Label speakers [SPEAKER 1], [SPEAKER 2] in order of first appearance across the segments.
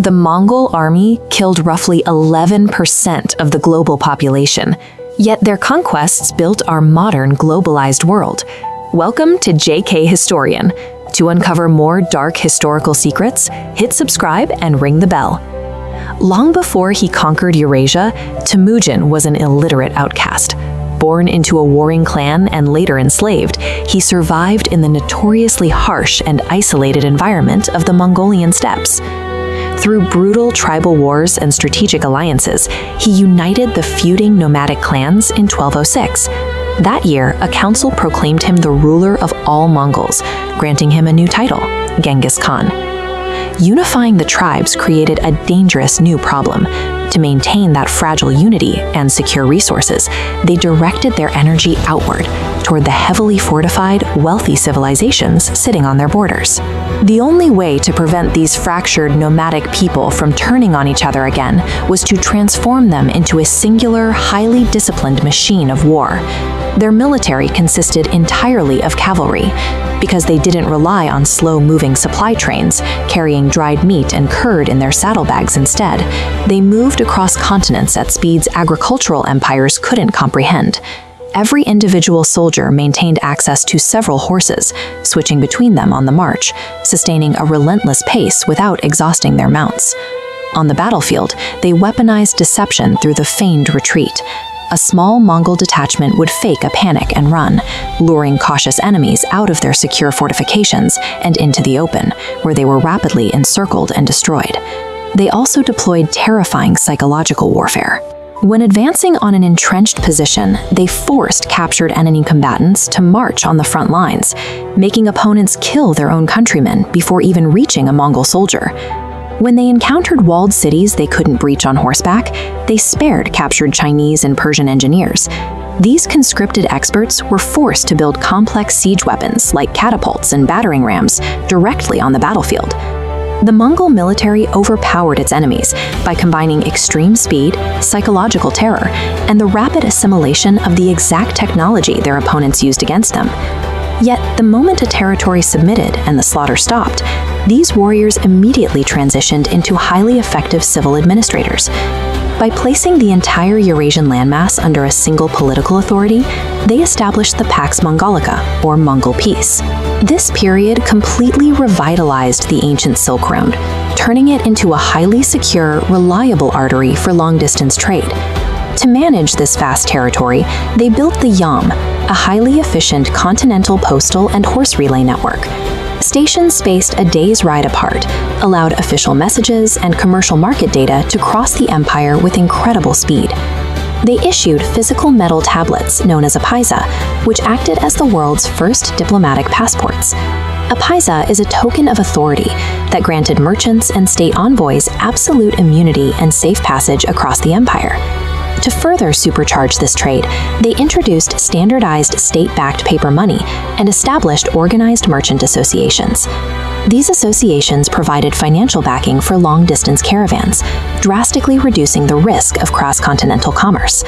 [SPEAKER 1] The Mongol Army killed roughly 11% of the global population, yet their conquests built our modern globalized world. Welcome to JK Historian. To uncover more dark historical secrets, hit subscribe and ring the bell. Long before he conquered Eurasia, Temujin was an illiterate outcast. Born into a warring clan and later enslaved, he survived in the notoriously harsh and isolated environment of the Mongolian steppes. Through brutal tribal wars and strategic alliances, he united the feuding nomadic clans in 1206. That year, a council proclaimed him the ruler of all Mongols, granting him a new title, Genghis Khan. Unifying the tribes created a dangerous new problem. To maintain that fragile unity and secure resources, they directed their energy outward, toward the heavily fortified, wealthy civilizations sitting on their borders. The only way to prevent these fractured nomadic people from turning on each other again was to transform them into a singular, highly disciplined machine of war. Their military consisted entirely of cavalry. Because they didn't rely on slow-moving supply trains, carrying dried meat and curd in their saddlebags instead, they moved across continents at speeds agricultural empires couldn't comprehend. Every individual soldier maintained access to several horses, switching between them on the march, sustaining a relentless pace without exhausting their mounts. On the battlefield, they weaponized deception through the feigned retreat. A small Mongol detachment would fake a panic and run, luring cautious enemies out of their secure fortifications and into the open, where they were rapidly encircled and destroyed. They also deployed terrifying psychological warfare. When advancing on an entrenched position, they forced captured enemy combatants to march on the front lines, making opponents kill their own countrymen before even reaching a Mongol soldier. When they encountered walled cities they couldn't breach on horseback, they spared captured Chinese and Persian engineers. These conscripted experts were forced to build complex siege weapons like catapults and battering rams directly on the battlefield. The Mongol military overpowered its enemies by combining extreme speed, psychological terror, and the rapid assimilation of the exact technology their opponents used against them. Yet, the moment a territory submitted and the slaughter stopped, these warriors immediately transitioned into highly effective civil administrators. By placing the entire Eurasian landmass under a single political authority, they established the Pax Mongolica, or Mongol peace. This period completely revitalized the ancient Silk Road, turning it into a highly secure, reliable artery for long-distance trade. To manage this vast territory, they built the Yam, a highly efficient continental postal and horse relay network. Stations spaced a day's ride apart allowed official messages and commercial market data to cross the empire with incredible speed. They issued physical metal tablets known as a Paiza, which acted as the world's first diplomatic passports. A Paiza is a token of authority that granted merchants and state envoys absolute immunity and safe passage across the empire. To further supercharge this trade, they introduced standardized state-backed paper money and established organized merchant associations. These associations provided financial backing for long-distance caravans, drastically reducing the risk of cross-continental commerce.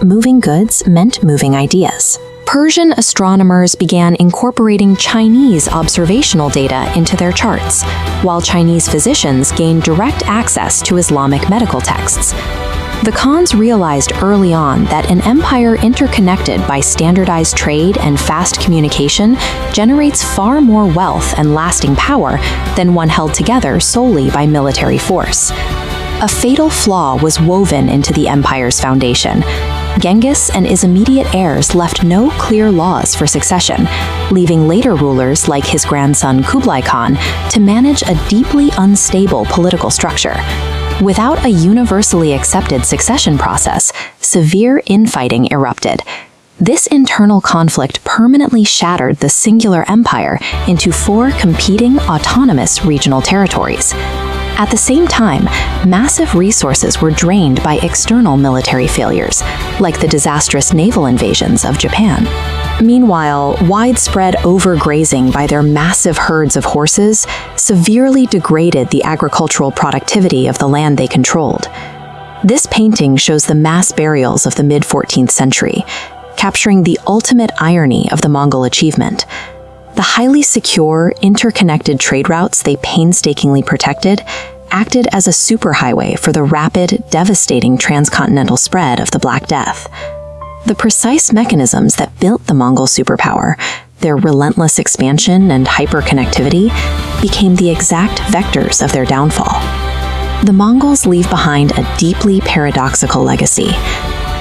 [SPEAKER 1] Moving goods meant moving ideas. Persian astronomers began incorporating Chinese observational data into their charts, while Chinese physicians gained direct access to Islamic medical texts. The Khans realized early on that an empire interconnected by standardized trade and fast communication generates far more wealth and lasting power than one held together solely by military force. A fatal flaw was woven into the empire's foundation. Genghis and his immediate heirs left no clear laws for succession, leaving later rulers like his grandson Kublai Khan to manage a deeply unstable political structure. Without a universally accepted succession process, severe infighting erupted. This internal conflict permanently shattered the singular empire into 4 competing autonomous regional territories. At the same time, massive resources were drained by external military failures, like the disastrous naval invasions of Japan. Meanwhile, widespread overgrazing by their massive herds of horses severely degraded the agricultural productivity of the land they controlled. This painting shows the mass burials of the mid-14th century, capturing the ultimate irony of the Mongol achievement. The highly secure, interconnected trade routes they painstakingly protected acted as a superhighway for the rapid, devastating transcontinental spread of the Black Death. The precise mechanisms that built the Mongol superpower, their relentless expansion and hyperconnectivity, became the exact vectors of their downfall. The Mongols leave behind a deeply paradoxical legacy.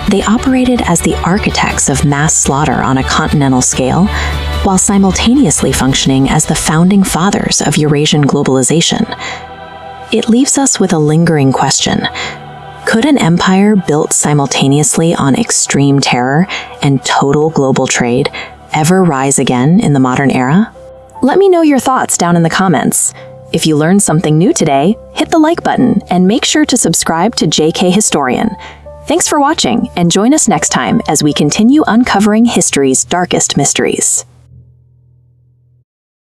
[SPEAKER 1] They operated as the architects of mass slaughter on a continental scale, while simultaneously functioning as the founding fathers of Eurasian globalization. It leaves us with a lingering question. Could an empire built simultaneously on extreme terror and total global trade ever rise again in the modern era? Let me know your thoughts down in the comments. If you learned something new today, hit the like button and make sure to subscribe to JK Historian. Thanks for watching, and join us next time as we continue uncovering history's darkest mysteries.